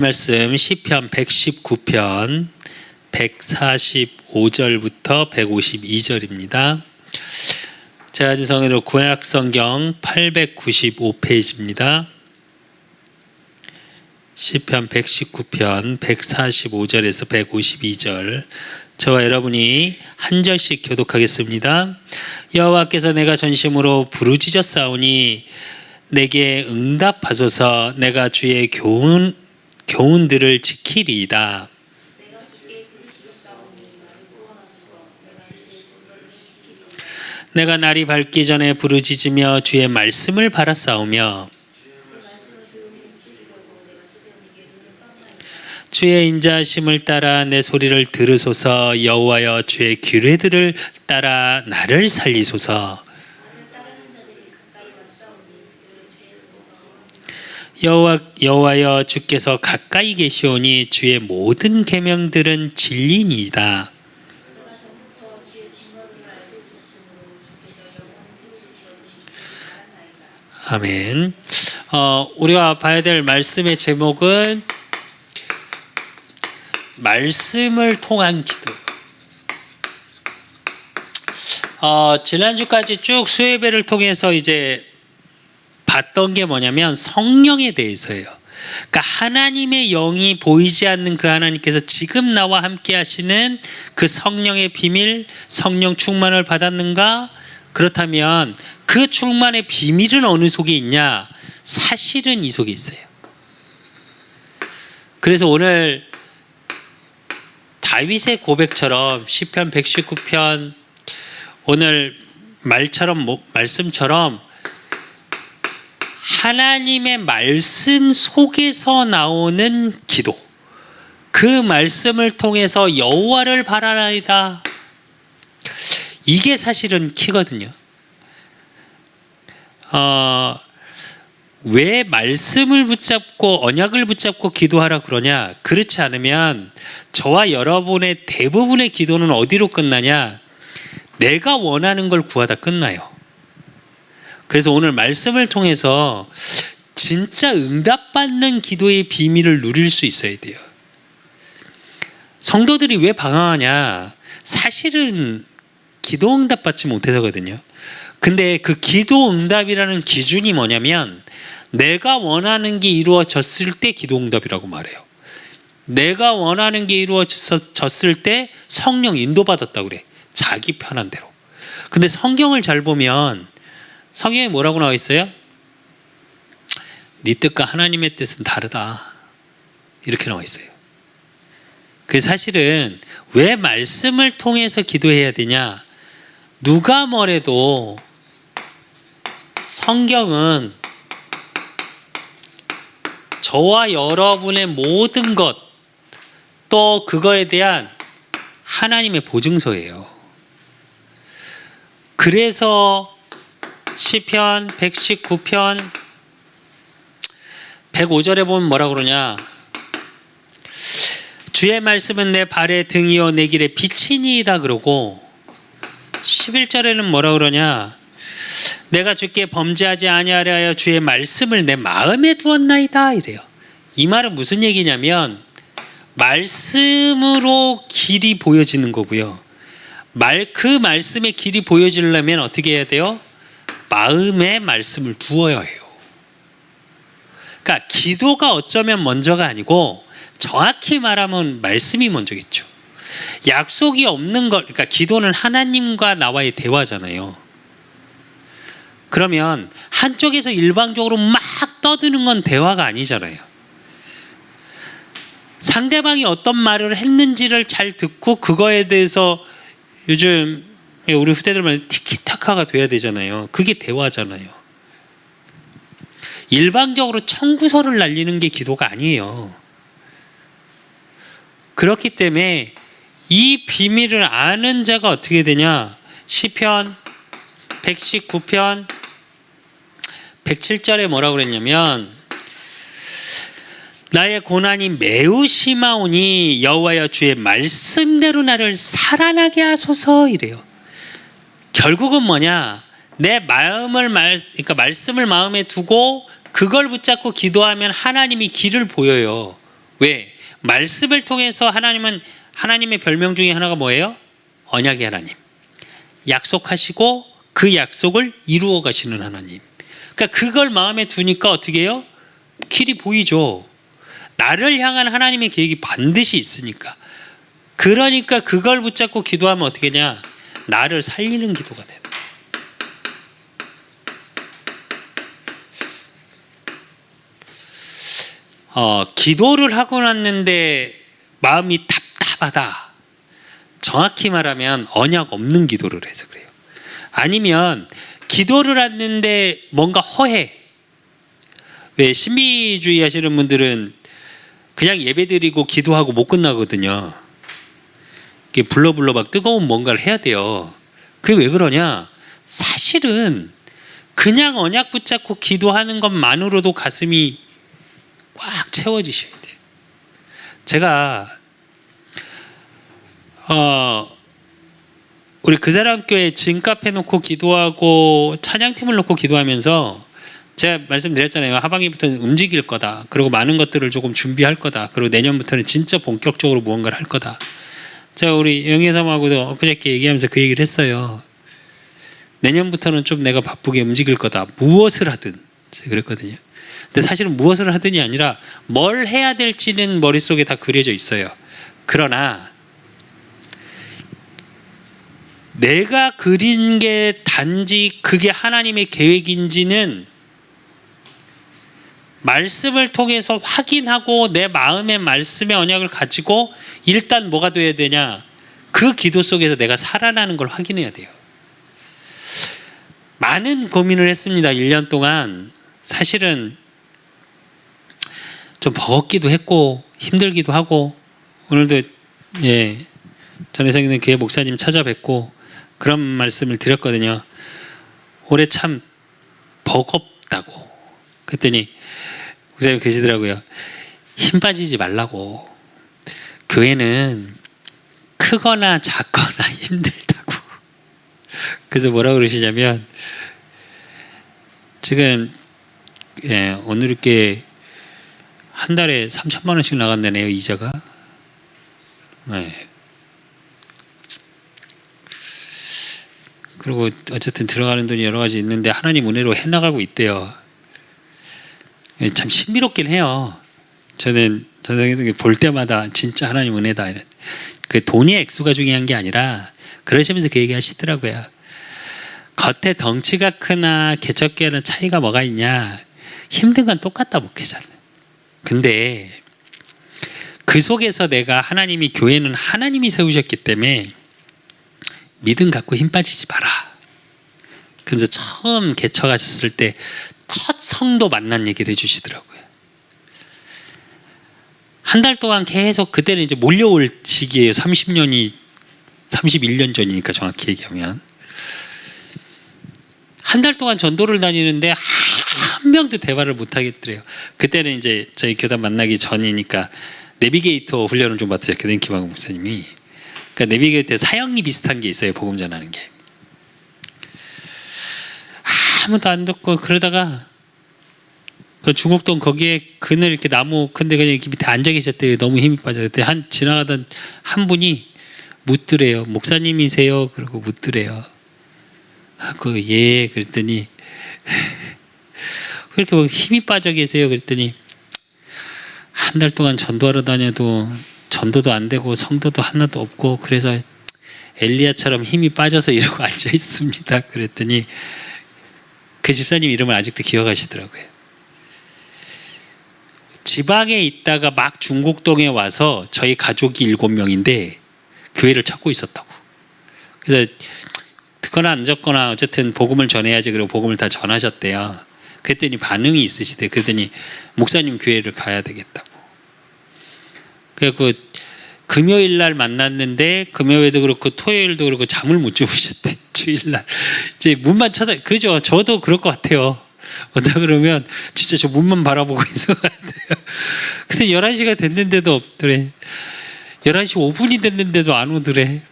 말씀 시편 119편 145절부터 152절입니다. 제가 가진 성경으로 구약성경 895페이지입니다. 시편 119편 145절에서 152절, 저와 여러분이 한 절씩 교독하겠습니다. 여호와께서 내가 전심으로 부르짖었사오니 내게 응답하소서. 내가 주의 교훈들을 지키리이다. 내가 날이 밝기 전에 부르짖으며 주의 말씀을 바라싸우며 주의 인자하심을 따라 내 소리를 들으소서. 여호와여, 주의 규례들을 따라 나를 살리소서. 여호와여, 주께서 가까이 계시오니 주의 모든 계명들은 진리니이다. 아멘. 우리가 봐야 될 말씀의 제목은 말씀을 통한 기도. 지난주까지 쭉 수예배를 통해서 이제 봤던 게 뭐냐면 성령에 대해서예요. 그러니까 하나님의 영이 보이지 않는 그 하나님께서 지금 나와 함께 하시는 그 성령의 비밀, 성령 충만을 받았는가? 그렇다면 그 충만의 비밀은 어느 속에 있냐? 사실은 이 속에 있어요. 그래서 오늘 다윗의 고백처럼 시편 119편 오늘 말씀처럼 하나님의 말씀 속에서 나오는 기도, 그 말씀을 통해서 여호와를 바라나이다, 이게 사실은 키거든요. 왜 말씀을 붙잡고 언약을 붙잡고 기도하라 그러냐? 그렇지 않으면 저와 여러분의 대부분의 기도는 어디로 끝나냐? 내가 원하는 걸 구하다 끝나요. 그래서 오늘 말씀을 통해서 진짜 응답받는 기도의 비밀을 누릴 수 있어야 돼요. 성도들이 왜 방황하냐? 사실은 기도 응답 받지 못해서거든요. 근데 그 기도 응답이라는 기준이 뭐냐면 내가 원하는 게 이루어졌을 때 기도 응답이라고 말해요. 내가 원하는 게 이루어졌을 때 성령 인도받았다고 그래. 자기 편한 대로. 근데 성경을 잘 보면 성경에 뭐라고 나와 있어요? 네 뜻과 하나님의 뜻은 다르다, 이렇게 나와 있어요. 그래서 사실은 왜 말씀을 통해서 기도해야 되냐? 누가 뭐래도 성경은 저와 여러분의 모든 것, 또 그거에 대한 하나님의 보증서예요. 그래서 시편 119편 105절에 보면 뭐라 그러냐? 주의 말씀은 내 발의 등이요 내 길의 빛이니이다 그러고, 11절에는 뭐라 그러냐? 내가 주께 범죄하지 아니하려 하여 주의 말씀을 내 마음에 두었나이다, 이래요. 이 말은 무슨 얘기냐면 말씀으로 길이 보여지는 거고요. 그 말씀의 길이 보여지려면 어떻게 해야 돼요? 마음에 말씀을 두어야 해요. 그러니까 기도가 어쩌면 먼저가 아니고 정확히 말하면 말씀이 먼저겠죠. 약속이 없는 것, 그러니까 기도는 하나님과 나와의 대화잖아요. 그러면 한쪽에서 일방적으로 막 떠드는 건 대화가 아니잖아요. 상대방이 어떤 말을 했는지를 잘 듣고 그거에 대해서, 요즘 우리 후대들 말 티키타카가 돼야 되잖아요. 그게 대화잖아요. 일방적으로 청구서를 날리는 게 기도가 아니에요. 그렇기 때문에 이 비밀을 아는 자가 어떻게 되냐? 시편 119편 107절에 뭐라고 그랬냐면 나의 고난이 매우 심하오니 여호와여, 주의 말씀대로 나를 살아나게 하소서, 이래요. 결국은 뭐냐? 내 마음을 그러니까 말씀을 마음에 두고 그걸 붙잡고 기도하면 하나님이 길을 보여요. 왜? 말씀을 통해서 하나님의 별명 중에 하나가 뭐예요? 언약의 하나님. 약속하시고 그 약속을 이루어 가시는 하나님. 그러니까 그걸 마음에 두니까 어떻게 해요? 길이 보이죠. 나를 향한 하나님의 계획이 반드시 있으니까. 그러니까 그걸 붙잡고 기도하면 어떻게 되냐? 나를 살리는 기도가 돼요. 기도를 하고 났는데 마음이 답답하다. 정확히 말하면 언약 없는 기도를 해서 그래요. 아니면 기도를 했는데 뭔가 허해. 왜 신비주의 하시는 분들은 그냥 예배드리고 기도하고 못 끝나거든요. 이게 불러 막 뜨거운 뭔가를 해야 돼요. 그게 왜 그러냐? 사실은 그냥 언약 붙잡고 기도하는 것만으로도 가슴이 꽉 채워지셔야 돼요. 제가 우리 그 사람 교회 증카페 놓고 기도하고 찬양팀을 놓고 기도하면서 제가 말씀드렸잖아요. 하반기부터는 움직일 거다. 그리고 많은 것들을 조금 준비할 거다. 그리고 내년부터는 진짜 본격적으로 무언가를 할 거다. 제가 우리 영예사모하고도 엊그저께 얘기하면서 그 얘기를 했어요. 내년부터는 좀 내가 바쁘게 움직일 거다. 무엇을 하든. 제가 그랬거든요. 근데 사실은 무엇을 하든이 아니라 뭘 해야 될지는 머릿속에 다 그려져 있어요. 그러나 내가 그린 게 단지 그게 하나님의 계획인지는 말씀을 통해서 확인하고 내 마음의 말씀의 언약을 가지고 일단 뭐가 돼야 되냐? 그 기도 속에서 내가 살아나는 걸 확인해야 돼요. 많은 고민을 했습니다. 1년 동안. 사실은 좀 버겁기도 했고 힘들기도 하고 오늘도 전에 생기는 교회 목사님 찾아뵙고 그런 말씀을 드렸거든요. 올해 참 버겁다고. 그랬더니 목사님 그러시더라고요. 힘 빠지지 말라고. 교회는 크거나 작거나 힘들다고. 그래서 뭐라고 그러시냐면 지금 오늘 이렇게 한 달에 3천만 원씩 나간다네요. 이자가. 네. 그리고 어쨌든 들어가는 돈이 여러 가지 있는데 하나님 은혜로 해나가고 있대요. 참 신비롭긴 해요. 저는 볼 때마다 진짜 하나님 은혜다. 그 돈의 액수가 중요한 게 아니라 그러시면서 그 얘기 하시더라고요. 겉에 덩치가 크나 개척교회는 차이가 뭐가 있냐. 힘든 건 똑같다 목회자는. 근데 그 속에서 내가 하나님이 교회는 하나님이 세우셨기 때문에 믿음 갖고 힘 빠지지 마라. 그래서 처음 개척하셨을 때 첫 성도 만난 얘기를 해주시더라고요. 한 달 동안 계속 그때는 이제 몰려올 시기예요. 31년 전이니까 정확히 얘기하면 한 달 동안 전도를 다니는데 한 명도 대화를 못 하겠더래요. 그때는 이제 저희 교단 만나기 전이니까 내비게이터 훈련을 좀 받으셨거든요. 김학국 목사님이. 그러니까 내비게이터에 사형리 비슷한 게 있어요. 복음 전하는 게. 아무도 안 듣고 그러다가 그 중국동 거기에 그늘 이렇게 나무 큰데 그냥 이렇게 밑에 앉아 계셨대요. 너무 힘이 빠져. 그때 지나가던 한 분이 묻더래요. 목사님이세요? 그러고 묻더래요. 예. 그랬더니 왜 이렇게 힘이 빠져 계세요? 그랬더니 한 달 동안 전도하러 다녀도 전도도 안 되고 성도도 하나도 없고 그래서 엘리야처럼 힘이 빠져서 이러고 앉아 있습니다. 그랬더니 그 집사님 이름을 아직도 기억하시더라고요. 지방에 있다가 막 중국동에 와서 저희 가족이 7명인데 교회를 찾고 있었다고. 그래서 듣거나 안 듣거나 어쨌든 복음을 전해야지. 그리고 복음을 다 전하셨대요. 그랬더니 반응이 있으시대. 그랬더니 목사님 교회를 가야 되겠다고. 그래서 금요일 날 만났는데 금요일도 그렇고 토요일도 그렇고 잠을 못 주무셨대. 주일날 이제 문만 그죠? 저도 그럴 것 같아요. 어다 그러면 진짜 저 문만 바라보고 있을 것 같아요. 근데 11시가 됐는데도 없더래. 11시 5분이 됐는데도 안 오더래.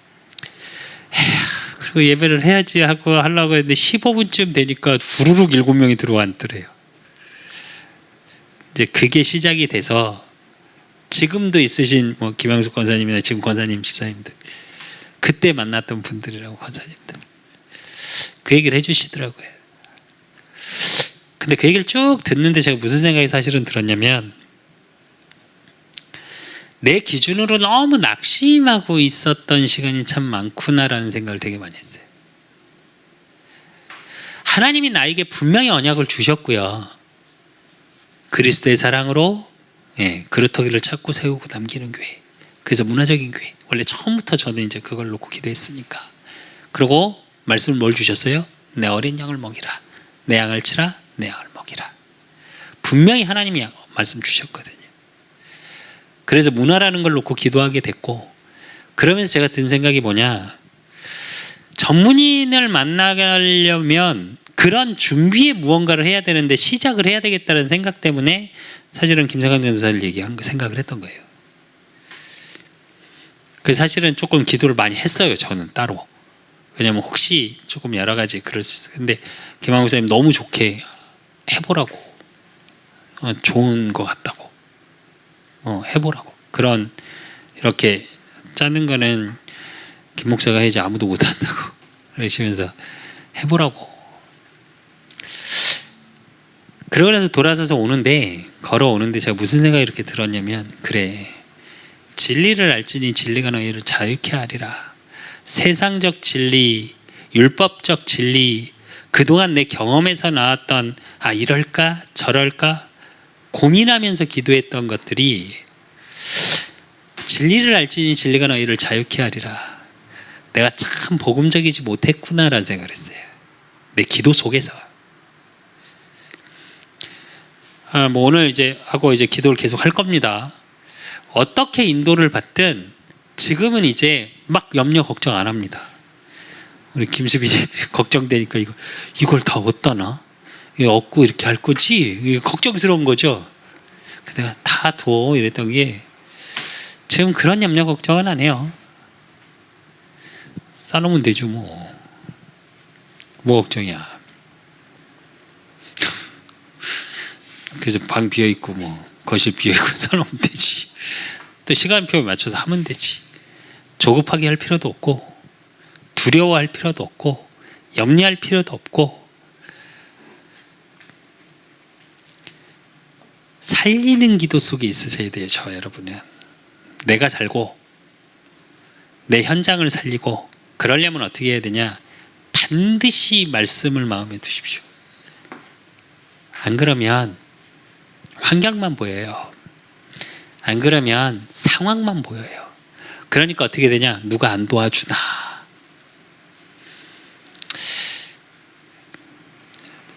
그리고 예배를 해야지 하고 하려고 했는데 15분쯤 되니까 후루룩 7명이 들어왔더래요. 이제 그게 시작이 돼서 지금도 있으신 뭐 김영숙 권사님이나 지금 권사님 집사님들, 그때 만났던 분들이라고, 권사님들. 그 얘기를 해주시더라고요. 근데 그 얘기를 쭉 듣는데 제가 무슨 생각이 사실은 들었냐면, 내 기준으로 너무 낙심하고 있었던 시간이 참 많구나라는 생각을 되게 많이 했어요. 하나님이 나에게 분명히 언약을 주셨고요. 그리스도의 사랑으로 그루터기를 찾고 세우고 남기는 교회. 그래서 문화적인 교회. 원래 처음부터 저는 이제 그걸 놓고 기도했으니까. 그리고 말씀을 뭘 주셨어요? 내 어린 양을 먹이라. 내 양을 치라. 내 양을 먹이라. 분명히 하나님이 말씀 주셨거든요. 그래서 문화라는 걸 놓고 기도하게 됐고, 그러면서 제가 든 생각이 뭐냐, 전문인을 만나려면 그런 준비에 무언가를 해야 되는데 시작을 해야 되겠다는 생각 때문에 사실은 김성환 전사를 얘기한 거 생각을 했던 거예요. 그래서 사실은 조금 기도를 많이 했어요. 저는 따로. 왜냐면 혹시 조금 여러 가지 그럴 수 있어요. 근데 김한국 목사님 너무 좋게 해보라고, 좋은 것 같다고, 해보라고. 그런 이렇게 짜는 거는 김 목사가 해야지 아무도 못한다고 그러시면서 해보라고. 그러고 나서 돌아서서 오는데, 걸어오는데 제가 무슨 생각이 이렇게 들었냐면, 그래, 진리를 알지니 진리가 너희를 자유케 하리라. 세상적 진리, 율법적 진리, 그동안 내 경험에서 나왔던 이럴까 저럴까 고민하면서 기도했던 것들이 진리를 알지니 진리가 너희를 자유케 하리라. 내가 참 복음적이지 못했구나라는 생각을 했어요. 내 기도 속에서. 뭐 오늘 이제 하고 이제 기도를 계속 할 겁니다. 어떻게 인도를 받든 지금은 이제 막 염려 걱정 안 합니다. 우리 김수빈이 걱정되니까 이걸 다 어디다나? 얻고 이렇게 할 거지? 이게 걱정스러운 거죠. 내가 다 둬 이랬던 게 지금 그런 염려 걱정은 안 해요. 싸놓으면 되죠 뭐. 뭐 걱정이야. 그래서 방 비어있고 뭐 거실 비어있고 싸놓으면 되지. 또 시간표에 맞춰서 하면 되지. 조급하게 할 필요도 없고, 두려워할 필요도 없고, 염려할 필요도 없고, 살리는 기도 속에 있으셔야 돼요. 저 여러분은 내가 살고 내 현장을 살리고, 그러려면 어떻게 해야 되냐, 반드시 말씀을 마음에 두십시오. 안 그러면 환경만 보여요. 안 그러면 상황만 보여요. 그러니까 어떻게 되냐, 누가 안 도와주나.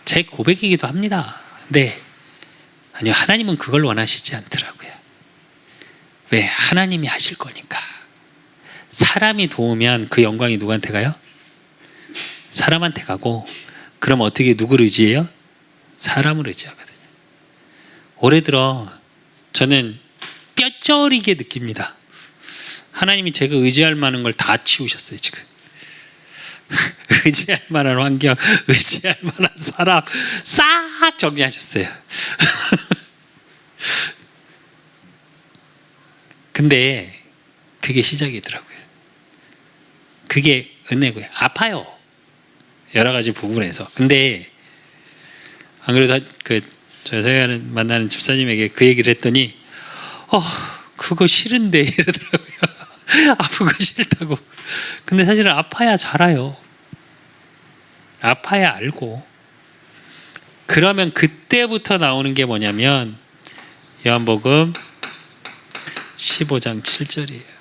제 고백이기도 합니다. 근데 아니요, 하나님은 그걸 원하시지 않더라고요. 왜? 하나님이 하실 거니까. 사람이 도우면 그 영광이 누구한테 가요? 사람한테 가고, 그럼 어떻게 누구를 의지해요? 사람을 의지하거든요. 올해 들어 저는 뼈저리게 느낍니다. 하나님이 제가 의지할 만한 걸 다 치우셨어요. 지금 의지할 만한 환경, 의지할 만한 사람 싹 정리하셨어요. 근데 그게 시작이더라고요. 그게 은혜고요. 아파요, 여러 가지 부분에서. 근데 안 그래도 제가 만나는 집사님에게 그 얘기를 했더니 그거 싫은데 이러더라고요. 아픈 거 싫다고. 근데 사실은 아파야 잘 알아요. 아파야 알고. 그러면 그때부터 나오는 게 뭐냐면 요한복음 15장 7절이에요.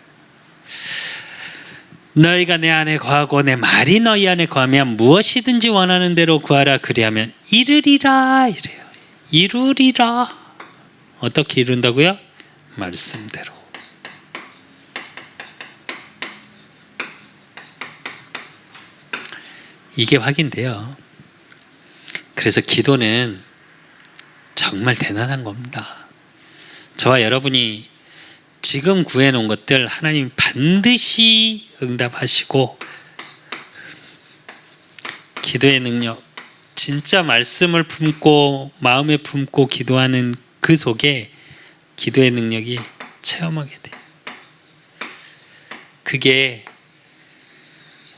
너희가 내 안에 거하고 내 말이 너희 안에 거하면 무엇이든지 원하는 대로 구하라. 그리하면 이르리라. 이래요. 이루리라. 어떻게 이룬다고요? 말씀대로. 이게 확인돼요. 그래서 기도는 정말 대단한 겁니다. 저와 여러분이 지금 구해놓은 것들 하나님 반드시 응답하시고, 기도의 능력, 진짜 말씀을 품고 마음에 품고 기도하는 그 속에 기도의 능력이 체험하게 돼. 그게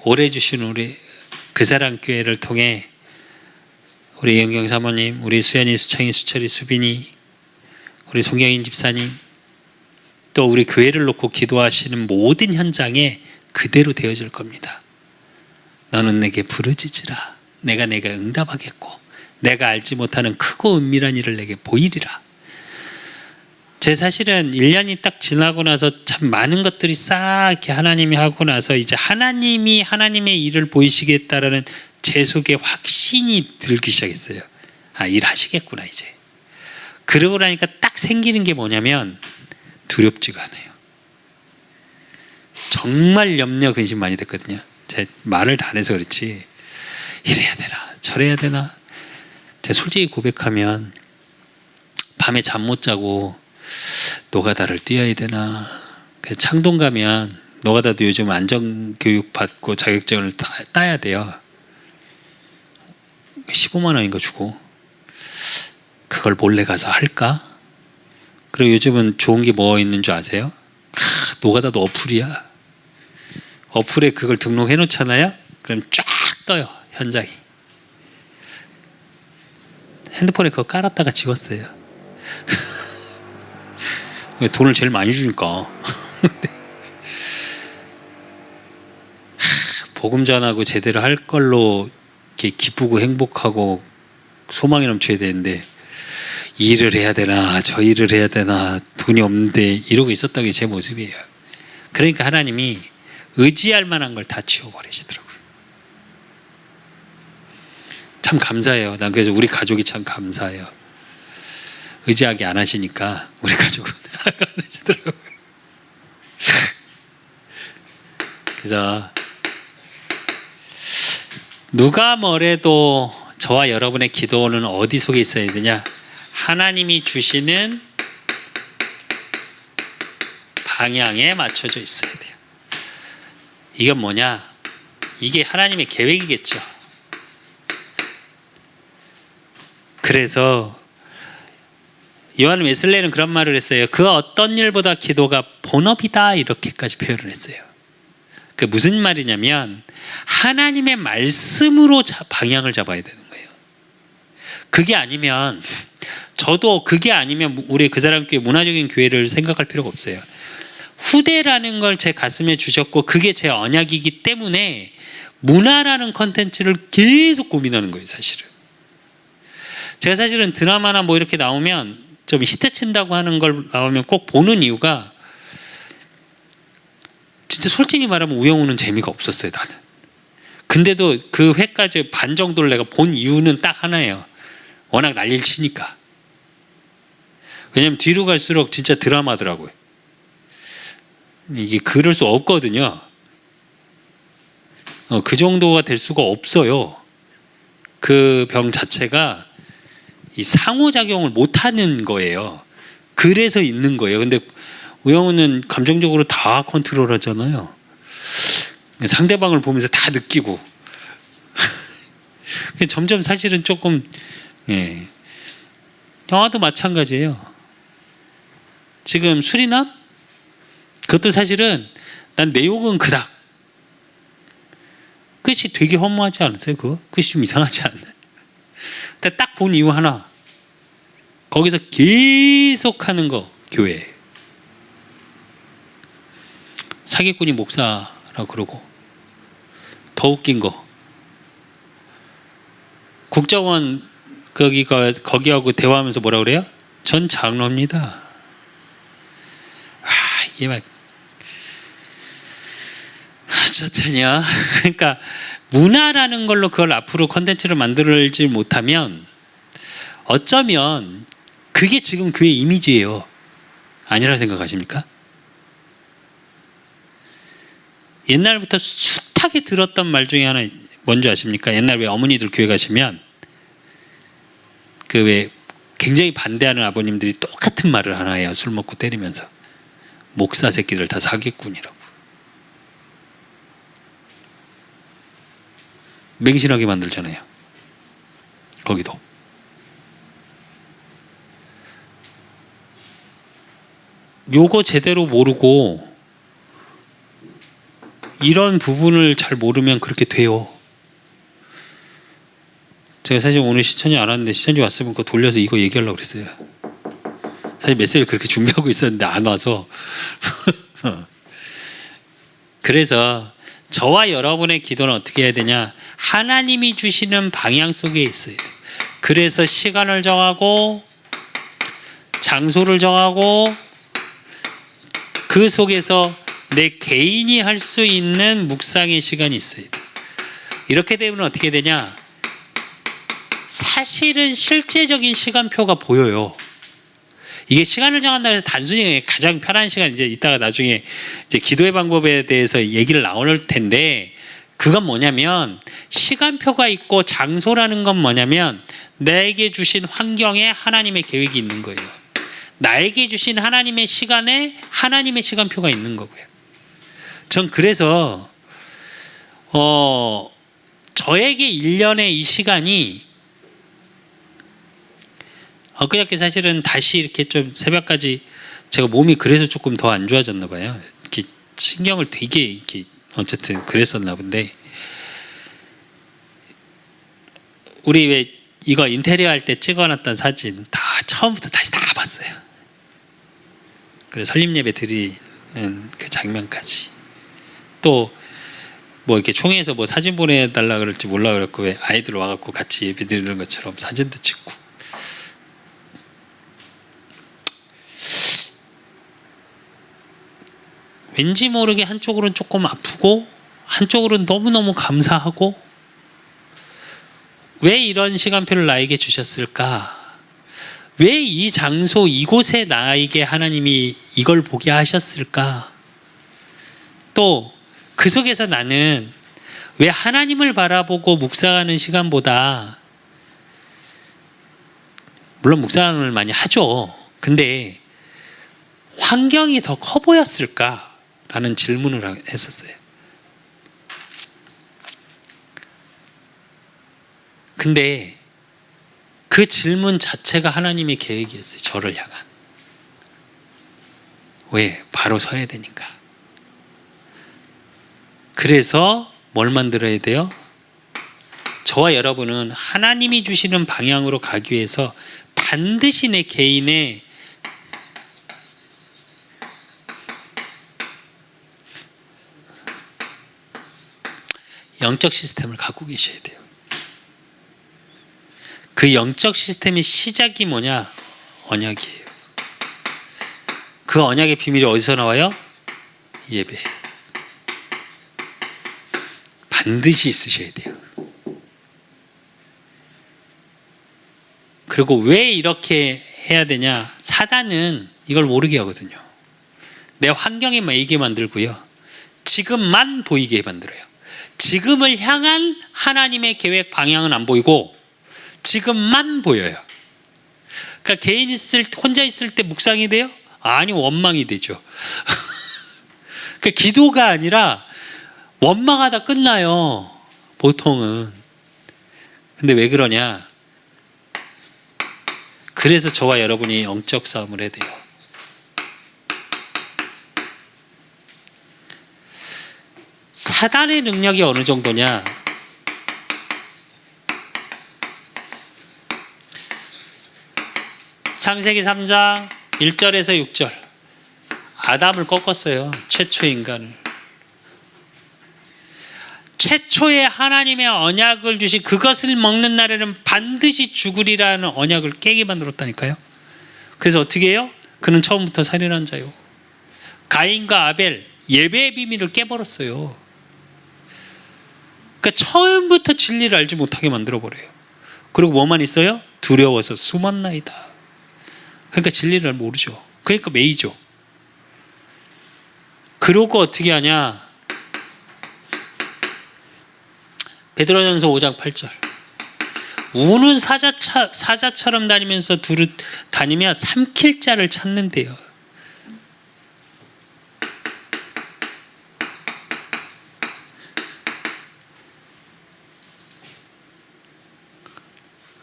오래 주신 우리 그 사랑 교회를 통해 우리 영경 사모님, 우리 수연이, 수창이, 수철이, 수빈이, 우리 송영인 집사님, 또 우리 교회를 놓고 기도하시는 모든 현장에 그대로 되어질 겁니다. 너는 내게 부르짖으라. 내가 응답하겠고 내가 알지 못하는 크고 은밀한 일을 내게 보이리라. 제 사실은 1년이 딱 지나고 나서 참 많은 것들이 싹 이렇게 하나님이 하고 나서 이제 하나님이 하나님의 일을 보이시겠다라는 제 속에 확신이 들기 시작했어요. 아, 일하시겠구나 이제. 그러고 나니까 딱 생기는 게 뭐냐면 두렵지가 않아요. 정말 염려 근심 많이 됐거든요. 제 말을 다 안 해서 그렇지 이래야 되나 저래야 되나. 제가 솔직히 고백하면 밤에 잠 못 자고 노가다를 뛰어야 되나. 그래서 창동 가면 노가다도 요즘 안전교육 받고 자격증을 따야 돼요. 15만 원인가 주고 그걸 몰래 가서 할까? 그리고 요즘은 좋은 게 뭐 있는 줄 아세요? 노가다도 어플이야. 어플에 그걸 등록해 놓잖아요. 그럼 쫙 떠요 현장이. 핸드폰에 그거 깔았다가 지웠어요. 돈을 제일 많이 주니까. 복음 전하고 제대로 할 걸로 이렇게 기쁘고 행복하고 소망이 넘쳐야 되는데 일을 해야 되나 저 일을 해야 되나 돈이 없는데 이러고 있었던 게 제 모습이에요. 그러니까 하나님이 의지할 만한 걸 다 치워버리시더라고요. 참 감사해요. 난 그래서 우리 가족이 참 감사해요. 의지하게 안 하시니까 우리 가족은 안 하시더라고요. 그래서 누가 뭐래도 저와 여러분의 기도는 어디 속에 있어야 되냐? 하나님이 주시는 방향에 맞춰져 있어야 돼요. 이건 뭐냐? 이게 하나님의 계획이겠죠. 그래서 요한 웨슬레는 그런 말을 했어요. 그 어떤 일보다 기도가 본업이다 이렇게까지 표현을 했어요. 그 무슨 말이냐면 하나님의 말씀으로 방향을 잡아야 되는 거예요. 그게 아니면 저도 그게 아니면 우리 그 사람 교회 문화적인 교회를 생각할 필요가 없어요. 후대라는 걸 제 가슴에 주셨고 그게 제 언약이기 때문에 문화라는 컨텐츠를 계속 고민하는 거예요. 사실은 제가 사실은 드라마나 뭐 이렇게 나오면 좀 히트 친다고 하는 걸 나오면 꼭 보는 이유가 진짜 솔직히 말하면 우영우는 재미가 없었어요. 나는. 근데도 그 회까지 반 정도를 내가 본 이유는 딱 하나예요. 워낙 난리를 치니까. 왜냐면 뒤로 갈수록 진짜 드라마더라고요. 이게 그럴 수 없거든요. 그 정도가 될 수가 없어요. 그 병 자체가 이 상호작용을 못하는 거예요. 그래서 있는 거예요. 근데 우영우는 감정적으로 다 컨트롤하잖아요. 상대방을 보면서 다 느끼고 점점 사실은 조금 영화도 마찬가지예요. 지금 수리남? 그것도 사실은 난 내용은 그닥 끝이 되게 허무하지 않으세요? 그거? 끝이 좀 이상하지 않나요? 근데 딱 본 이유 하나. 거기서 계속 하는 거 교회. 사기꾼이 목사라고 그러고 더 웃긴 거 국정원 거기하고 대화하면서 뭐라 그래요? 전 장로입니다. 이게 막 어쩌냐. 그러니까 문화라는 걸로 그걸 앞으로 컨텐츠를 만들지 못하면 어쩌면 그게 지금 교회 이미지예요. 아니라 생각하십니까? 옛날부터 숱하게 들었던 말 중에 하나 뭔지 아십니까? 옛날 왜 어머니들 교회 가시면 그 왜 굉장히 반대하는 아버님들이 똑같은 말을 하나 해요. 술 먹고 때리면서. 목사 새끼들 다 사기꾼이라고. 맹신하게 만들잖아요. 거기도. 요거 제대로 모르고 이런 부분을 잘 모르면 그렇게 돼요. 제가 사실 오늘 시천이 안 왔는데 시천이 왔으면 그거 돌려서 이거 얘기하려고 그랬어요. 사실 메시지를 그렇게 준비하고 있었는데 안 와서 그래서 저와 여러분의 기도는 어떻게 해야 되냐? 하나님이 주시는 방향 속에 있어요. 그래서 시간을 정하고 장소를 정하고 그 속에서 내 개인이 할 수 있는 묵상의 시간이 있어요. 이렇게 되면 어떻게 되냐? 사실은 실제적인 시간표가 보여요. 이게 시간을 정한다고 해서 단순히 가장 편한 시간, 이제 이따가 나중에 이제 기도의 방법에 대해서 얘기를 나올 텐데, 그건 뭐냐면 시간표가 있고 장소라는 건 뭐냐면 나에게 주신 환경에 하나님의 계획이 있는 거예요. 나에게 주신 하나님의 시간에 하나님의 시간표가 있는 거고요. 전 그래서 저에게 1년의 이 시간이 엊그저께 사실은 다시 이렇게 좀 새벽까지 제가 몸이 그래서 조금 더 안 좋아졌나 봐요. 이렇게 신경을 되게 이렇게 어쨌든 그랬었나 본데, 우리 왜 이거 인테리어 할 때 찍어놨던 사진 다 처음부터 다시 다 봤어요. 그래서 설립 예배 드리는 그 장면까지, 또 뭐 이렇게 총회에서 뭐 사진 보내달라 그럴지 몰라 그랬고 왜 아이들 와갖고 같이 예배 드리는 것처럼 사진도 찍고. 왠지 모르게 한쪽으로는 조금 아프고 한쪽으로는 너무너무 감사하고, 왜 이런 시간표를 나에게 주셨을까? 왜 이 장소 이곳에 나에게 하나님이 이걸 보게 하셨을까? 또 그 속에서 나는 왜 하나님을 바라보고 묵상하는 시간보다, 물론 묵상을 많이 하죠. 근데 환경이 더 커 보였을까? 라는 질문을 했었어요. 근데 그 질문 자체가 하나님의 계획이었어요. 저를 향한. 왜? 바로 서야 되니까. 그래서 뭘 만들어야 돼요? 저와 여러분은 하나님이 주시는 방향으로 가기 위해서 반드시 내 개인의 영적 시스템을 갖고 계셔야 돼요. 그 영적 시스템의 시작이 뭐냐? 언약이에요. 그 언약의 비밀이 어디서 나와요? 예배. 반드시 있으셔야 돼요. 그리고 왜 이렇게 해야 되냐? 사단은 이걸 모르게 하거든요. 내 환경에 매이게 만들고요. 지금만 보이게 만들어요. 지금을 향한 하나님의 계획 방향은 안 보이고 지금만 보여요. 그러니까 혼자 있을 때 묵상이 돼요? 아니, 원망이 되죠. 그러니까 기도가 아니라 원망하다 끝나요, 보통은. 근데 왜 그러냐? 그래서 저와 여러분이 영적 싸움을 해야 돼요. 사단의 능력이 어느 정도냐? 창세기 3장 1절에서 6절. 아담을 꺾었어요. 최초의 인간을. 최초의 하나님의 언약을 주신, 그것을 먹는 날에는 반드시 죽으리라는 언약을 깨게 만들었다니까요. 그래서 어떻게 해요? 그는 처음부터 살인한 자요. 가인과 아벨, 예배의 비밀을 깨버렸어요. 그러니까 처음부터 진리를 알지 못하게 만들어버려요. 그리고 뭐만 있어요? 두려워서 숨었나이다. 그러니까 진리를 모르죠. 그러니까 매이죠. 그러고 어떻게 하냐? 베드로전서 5장 8절. 우는 사자처럼 다니면서 다니며 삼킬 자를 찾는데요.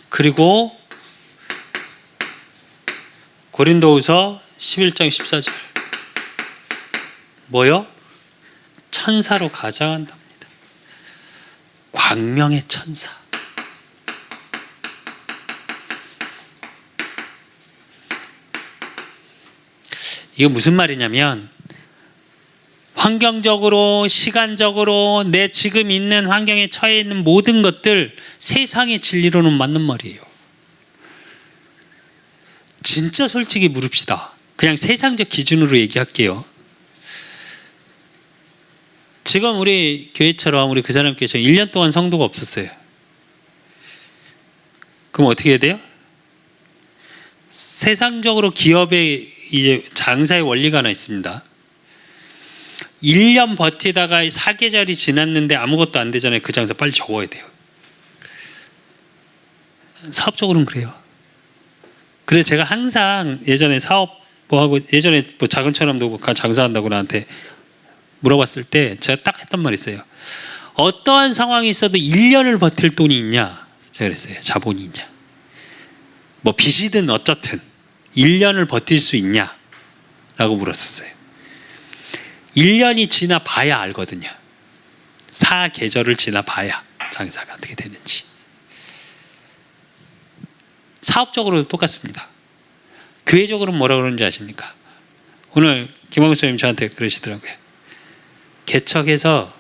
그리고 고린도후서 11장 14절. 뭐요? 천사로 가장한답니다. 광명의 천사. 이거 무슨 말이냐면 환경적으로, 시간적으로 내 지금 있는 환경에 처해 있는 모든 것들 세상의 진리로는 맞는 말이에요. 진짜 솔직히 물읍시다. 그냥 세상적 기준으로 얘기할게요. 지금 우리 교회처럼, 우리 그 사람 교회처럼 1년 동안 성도가 없었어요. 그럼 어떻게 해야 돼요? 세상적으로 기업의 이제 장사의 원리가 하나 있습니다. 1년 버티다가 사계절이 지났는데 아무것도 안 되잖아요. 그 장사 빨리 접어야 돼요. 사업적으로는 그래요. 그래서 제가 항상 예전에 사업 하고 예전에 작은 처남도 장사한다고 나한테 물어봤을 때 제가 딱 했던 말이 있어요. 어떠한 상황이 있어도 1년을 버틸 돈이 있냐? 제가 그랬어요. 자본이 있냐? 뭐 빚이든 어쩌든 1년을 버틸 수 있냐? 라고 물었었어요. 1년이 지나 봐야 알거든요. 사계절을 지나 봐야 장사가 어떻게 되는지. 사업적으로도 똑같습니다. 교회적으로는 뭐라고 그러는지 아십니까? 오늘 김홍수 선생님 저한테 그러시더라고요. 개척해서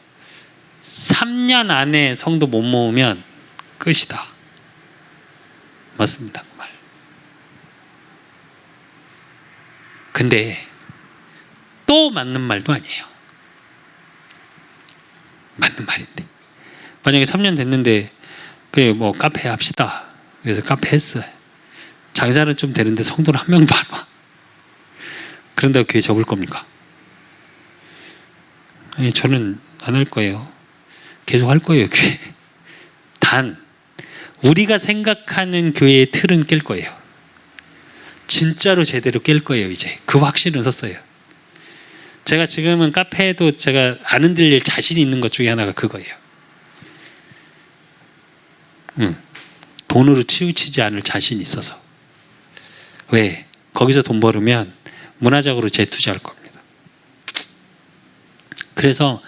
3년 안에 성도 못 모으면 끝이다. 맞습니다. 그 말. 근데 또 맞는 말도 아니에요. 맞는 말인데. 만약에 3년 됐는데 뭐 카페 합시다. 그래서 카페 했어요. 장사는 좀 되는데 성도는 한 명도 안 와. 그런다고 교회 접을 겁니까? 아니, 저는 안 할 거예요. 계속 할 거예요, 교회. 단 우리가 생각하는 교회의 틀은 깰 거예요. 진짜로 제대로 깰 거예요. 이제 그 확신은 섰어요. 제가 지금은 카페에도 제가 안 흔들릴 자신이 있는 것 중에 하나가 그거예요. 돈으로 치우치지 않을 자신이 있어서. 왜? 거기서 돈 벌으면 문화적으로 재투자할 겁니다. 그래서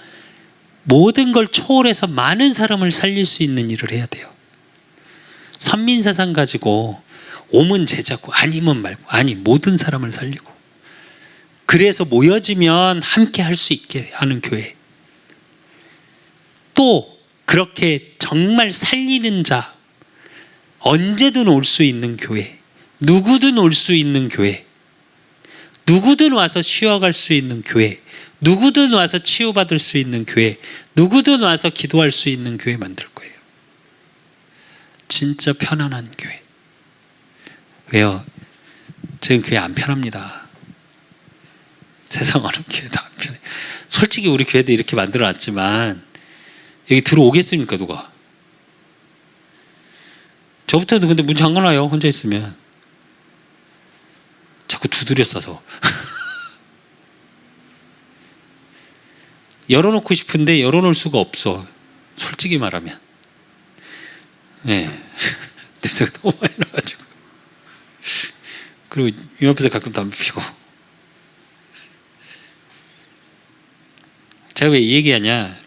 모든 걸 초월해서 많은 사람을 살릴 수 있는 일을 해야 돼요. 선민사상 가지고 오면 제자고 아니면 말고, 아니 모든 사람을 살리고, 그래서 모여지면 함께 할 수 있게 하는 교회. 또 그렇게 정말 살리는 자, 언제든 올 수 있는 교회, 누구든 올 수 있는 교회, 누구든 와서 쉬어갈 수 있는 교회, 누구든 와서 치유받을 수 있는 교회, 누구든 와서 기도할 수 있는 교회 만들 거예요. 진짜 편안한 교회. 왜요? 지금 교회 안 편합니다. 세상 어느 교회도 안 편해. 솔직히 우리 교회도 이렇게 만들어놨지만 여기 들어오겠습니까 누가? 저부터도 근데 문 잠가놔요. 혼자 있으면. 자꾸 두드려 싸서. 열어놓고 싶은데 열어놓을 수가 없어. 솔직히 말하면. 네. 냄새가 너무 많이 나가지고. 그리고 이 앞에서 가끔 담배 피고. 제가 왜 이 얘기하냐?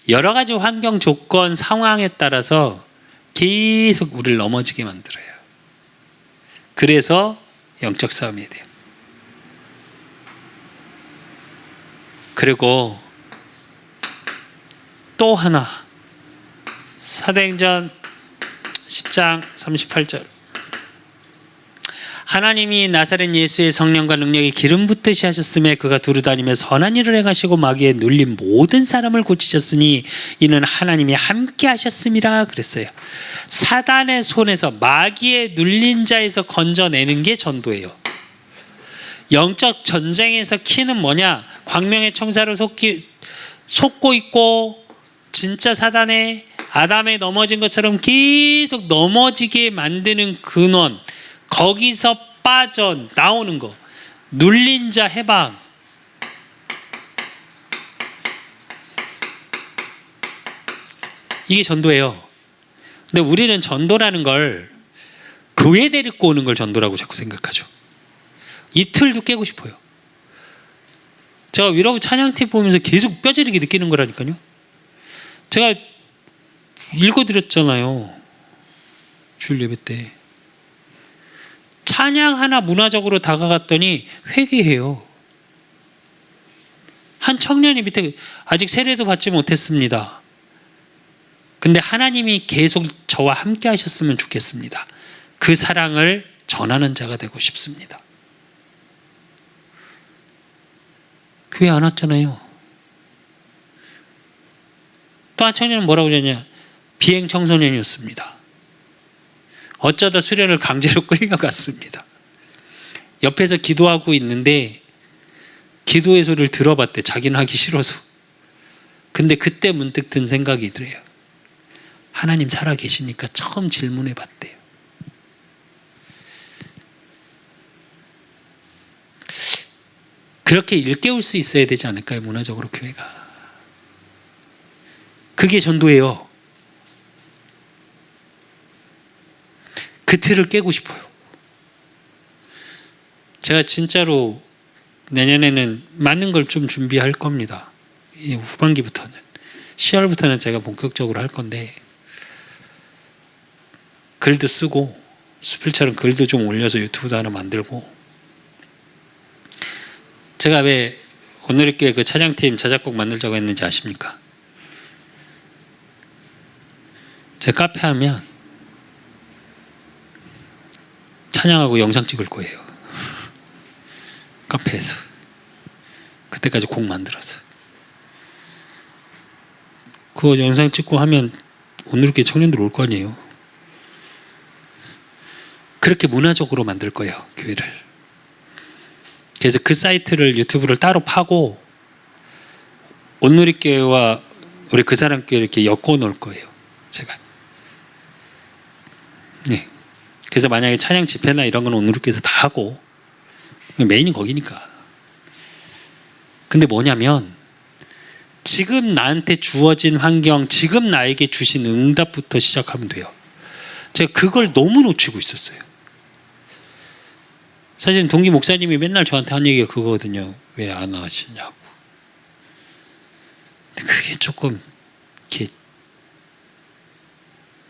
여러 가지 환경 조건 상황에 따라서 계속 우리를 넘어지게 만들어요. 그래서 영적 싸움이 돼요. 그리고 또 하나, 사도행전 10장 38절. 하나님이 나사렛 예수의 성령과 능력이 기름 붓듯이 하셨음에 그가 두루다니며 선한 일을 행하시고 마귀에 눌린 모든 사람을 고치셨으니 이는 하나님이 함께 하셨음이라 그랬어요. 사단의 손에서, 마귀에 눌린 자에서 건져내는 게 전도예요. 영적 전쟁에서 키는 뭐냐? 광명의 청사로 속고 있고 진짜 사단의 아담에 넘어진 것처럼 계속 넘어지게 만드는 근원, 거기서 빠져 나오는 거, 눌린 자 해방. 이게 전도예요. 근데 우리는 전도라는 걸 교회 데리고 오는 걸 전도라고 자꾸 생각하죠. 이틀도 깨고 싶어요. 제가 위러브 찬양팀 보면서 계속 뼈저리게 느끼는 거라니까요. 제가 읽어드렸잖아요. 주일 예배 때. 찬양 하나 문화적으로 다가갔더니 회개해요. 한 청년이 밑에 아직 세례도 받지 못했습니다. 근데 하나님이 계속 저와 함께 하셨으면 좋겠습니다. 그 사랑을 전하는 자가 되고 싶습니다. 교회 안 왔잖아요. 또 한 청년은 뭐라고 그러냐? 비행 청소년이었습니다. 어쩌다 수련을 강제로 끌려갔습니다. 옆에서 기도하고 있는데 기도의 소리를 들어봤대. 자기는 하기 싫어서. 근데 그때 문득 든 생각이 이래요. 하나님 살아계시니까 처음 질문해 봤대요. 그렇게 일깨울 수 있어야 되지 않을까요? 문화적으로 교회가. 그게 전도예요. 그 틀을 깨고 싶어요. 제가 진짜로 내년에는 많은 걸 좀 준비할 겁니다. 후반기부터는. 10월부터는 제가 본격적으로 할 건데 글도 쓰고 수필처럼 글도 좀 올려서 유튜브도 하나 만들고 제가 왜 오늘 교회 그 찬양팀 자작곡 만들자고 했는지 아십니까? 제 카페 하면 찬양하고 영상 찍을 거예요. 카페에서. 그때까지 곡 만들어서. 그거 영상 찍고 하면 오늘 교회 청년들 올 거 아니에요. 그렇게 문화적으로 만들 거예요. 교회를. 그래서 그 사이트를 유튜브를 따로 파고 온누리교회와 우리 그 사람 교회 이렇게 엮어 놓을 거예요. 제가. 네. 그래서 만약에 찬양 집회나 이런 건 온누리교회에서 다 하고 메인이 거기니까. 근데 뭐냐면 지금 나한테 주어진 환경, 지금 나에게 주신 응답부터 시작하면 돼요. 제가 그걸 너무 놓치고 있었어요. 사실 동기 목사님이 맨날 저한테 한 얘기가 그거거든요. 왜 안 하시냐고. 근데 그게 조금 이렇게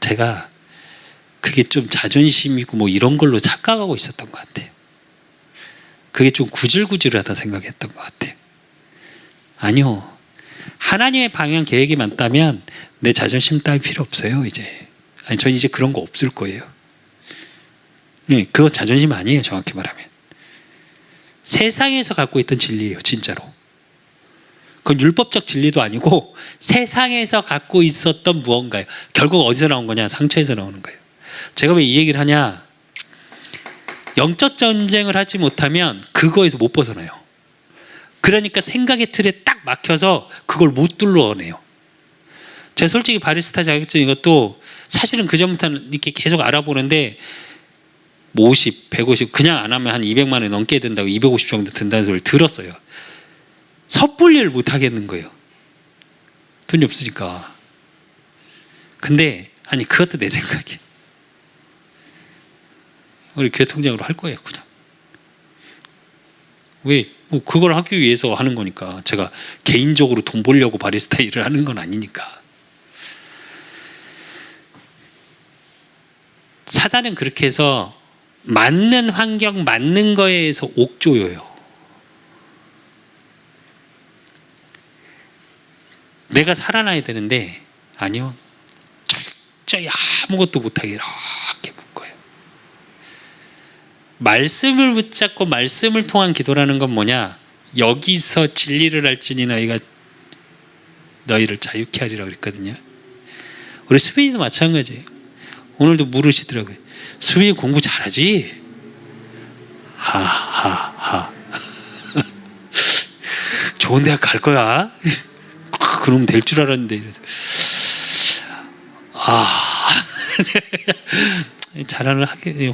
제가 그게 좀 자존심이고 뭐 이런 걸로 착각하고 있었던 것 같아요. 그게 좀 구질구질하다 생각했던 것 같아요. 아니요. 하나님의 방향 계획이 맞다면 내 자존심 따위 필요 없어요. 이제. 아니, 전 이제 그런 거 없을 거예요. 네, 그거 자존심 아니에요. 정확히 말하면. 세상에서 갖고 있던 진리예요. 진짜로. 그건 율법적 진리도 아니고 세상에서 갖고 있었던 무언가예요. 결국 어디서 나온 거냐? 상처에서 나오는 거예요. 제가 왜 이 얘기를 하냐? 영적 전쟁을 하지 못하면 그거에서 못 벗어나요. 그러니까 생각의 틀에 딱 막혀서 그걸 못 뚫어내요. 제가 솔직히 바리스타 자격증 이것도 사실은 그전부터는 이렇게 계속 알아보는데 50, 150 그냥 안 하면 한 200만 원이 넘게 든다고 250 정도 든다는 소리를 들었어요. 섣불리를 못 하겠는 거예요. 돈이 없으니까. 근데 아니 그것도 내 생각이에요. 우리 교회 통장으로 할 거예요. 그냥. 왜? 뭐 그걸 하기 위해서 하는 거니까. 제가 개인적으로 돈 벌려고 바리스타 일을 하는 건 아니니까. 사단은 그렇게 해서 맞는 환경, 맞는 거에서 옥조여요. 내가 살아나야 되는데 아니요. 철저히 아무것도 못하게 이렇게 묶어요. 말씀을 붙잡고 말씀을 통한 기도라는 건 뭐냐? 여기서 진리를 알지니 너희를 자유케 하리라고 그랬거든요. 우리 수빈이도 마찬가지예요. 오늘도 물으시더라고요. 수빈이 공부 잘하지? 하하하. 좋은 대학 갈 거야? 그러면 될 줄 알았는데. 잘하는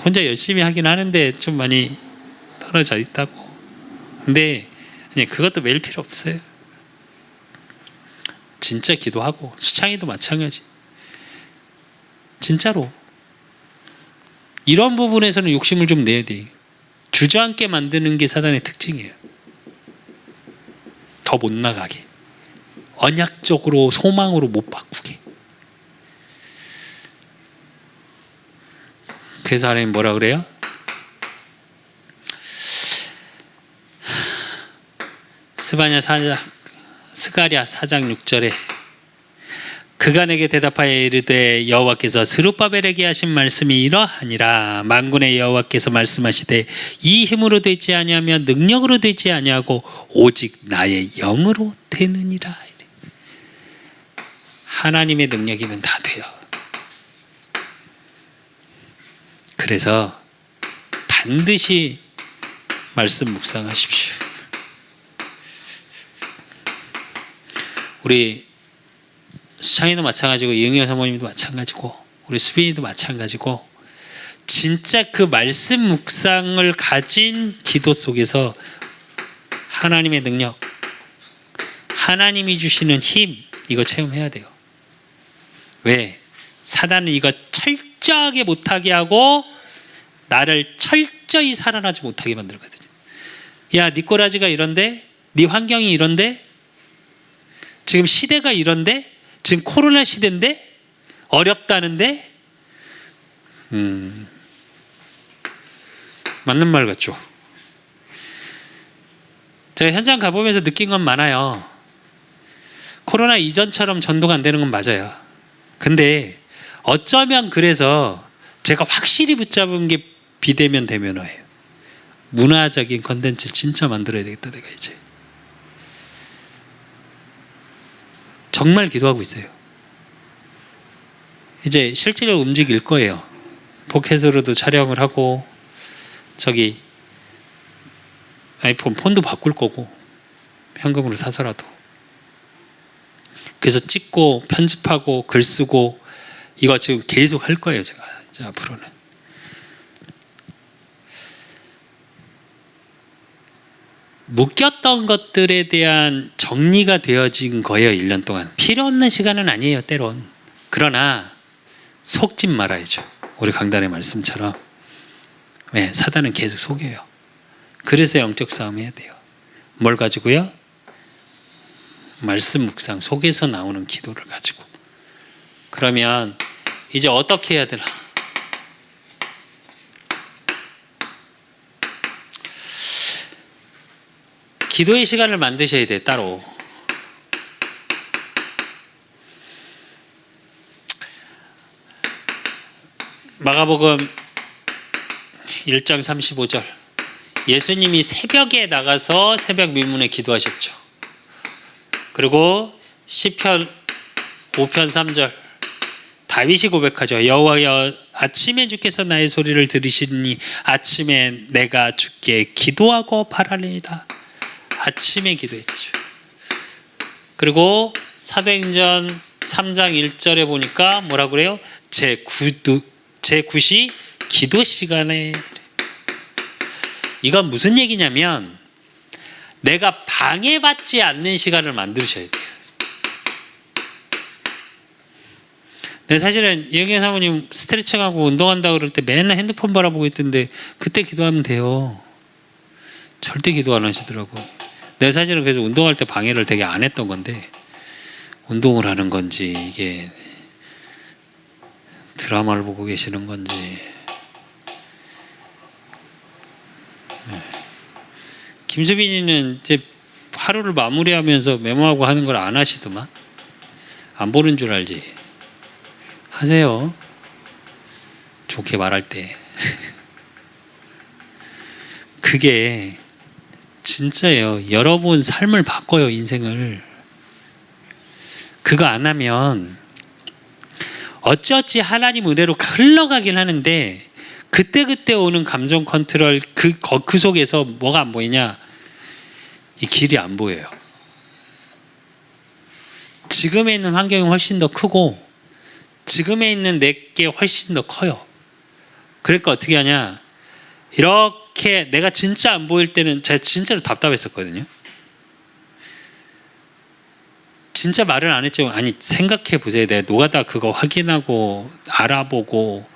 혼자 열심히 하긴 하는데 좀 많이 떨어져 있다고. 근데 그것도 매일 필요 없어요. 진짜 기도하고 수창이도 마찬가지. 진짜로 이런 부분에서는 욕심을 좀 내야 돼. 주저앉게 만드는 게 사단의 특징이에요. 더 못 나가게, 언약적으로 소망으로 못 바꾸게. 그래서 하나님 뭐라 그래요? 스가랴 4장 6절에 그가 내게 대답하여 이르되 여호와께서 스룹바벨에게 하신 말씀이 이러하니라. 만군의 여호와께서 말씀하시되 이 힘으로 되지 아니하며 능력으로 되지 아니하고 오직 나의 영으로 되느니라. 하나님의 능력이면 다 돼요. 그래서 반드시 말씀 묵상하십시오. 우리 수창이도 마찬가지고 이응현 사모님도 마찬가지고 우리 수빈이도 마찬가지고 진짜 그 말씀 묵상을 가진 기도 속에서 하나님의 능력, 하나님이 주시는 힘, 이거 체험해야 돼요. 왜? 사단은 이거 철저하게 못하게 하고 나를 철저히 살아나지 못하게 만들거든요. 야, 네 꼬라지가 이런데? 네 환경이 이런데? 지금 시대가 이런데? 지금 코로나 시대인데? 어렵다는데? 맞는 말 같죠? 제가 현장 가보면서 느낀 건 많아요. 코로나 이전처럼 전도가 안 되는 건 맞아요. 근데 어쩌면 그래서 제가 확실히 붙잡은 게 비대면 대면어예요. 문화적인 컨텐츠를 진짜 만들어야 되겠다. 내가 이제 정말 기도하고 있어요. 이제 실제로 움직일 거예요. 포켓으로도 촬영을 하고 저기 아이폰 폰도 바꿀 거고 현금으로 사서라도. 그래서 찍고 편집하고 글 쓰고 이거 지금 계속 할 거예요. 제가 이제 앞으로는. 묶였던 것들에 대한 정리가 되어진 거예요. 1년 동안. 필요 없는 시간은 아니에요. 때론. 그러나 속지 말아야죠. 우리 강단의 말씀처럼. 네, 사단은 계속 속여요. 그래서 영적 싸움 해야 돼요. 뭘 가지고요? 말씀 묵상 속에서 나오는 기도를 가지고. 그러면 이제 어떻게 해야 되나? 기도의 시간을 만드셔야 돼. 따로. 마가복음 1장 35절. 예수님이 새벽에 나가서 새벽 민문에 기도하셨죠. 그리고 시편 5편 3절. 다윗이 고백하죠. 여호와여, 아침에 주께서 나의 소리를 들으시니 아침에 내가 주께 기도하고 바라리이다. 아침에 기도했죠. 그리고 사도행전 3장 1절에 보니까 뭐라고 그래요? 제9시 기도 시간에. 이건 무슨 얘기냐면 내가 방해받지 않는 시간을 만드셔야 돼요. 근데 사실은 이영애 사모님 스트레칭하고 운동한다고 그럴 때 맨날 핸드폰 바라보고 있던데 그때 기도하면 돼요. 절대 기도 안 하시더라고. 내가 사실은 그래서 운동할 때 방해를 되게 안 했던 건데 운동을 하는 건지 이게 드라마를 보고 계시는 건지. 네. 김수빈이는 이제 하루를 마무리하면서 메모하고 하는 걸 안 하시더만. 안 보는 줄 알지. 하세요. 좋게 말할 때. 그게 진짜예요. 여러분 삶을 바꿔요. 인생을. 그거 안 하면 어찌어찌 하나님 은혜로 흘러가긴 하는데 그때그때 오는 감정 컨트롤 그 속에서 뭐가 안 보이냐? 이 길이 안 보여요. 지금에 있는 환경이 훨씬 더 크고 지금에 있는 내게 훨씬 더 커요. 그러니까 어떻게 하냐? 이렇게 내가 진짜 안 보일 때는 제가 진짜로 답답했었거든요. 진짜 말을 안 했죠. 아니 생각해 보세요. 내가 노가다 그거 확인하고 알아보고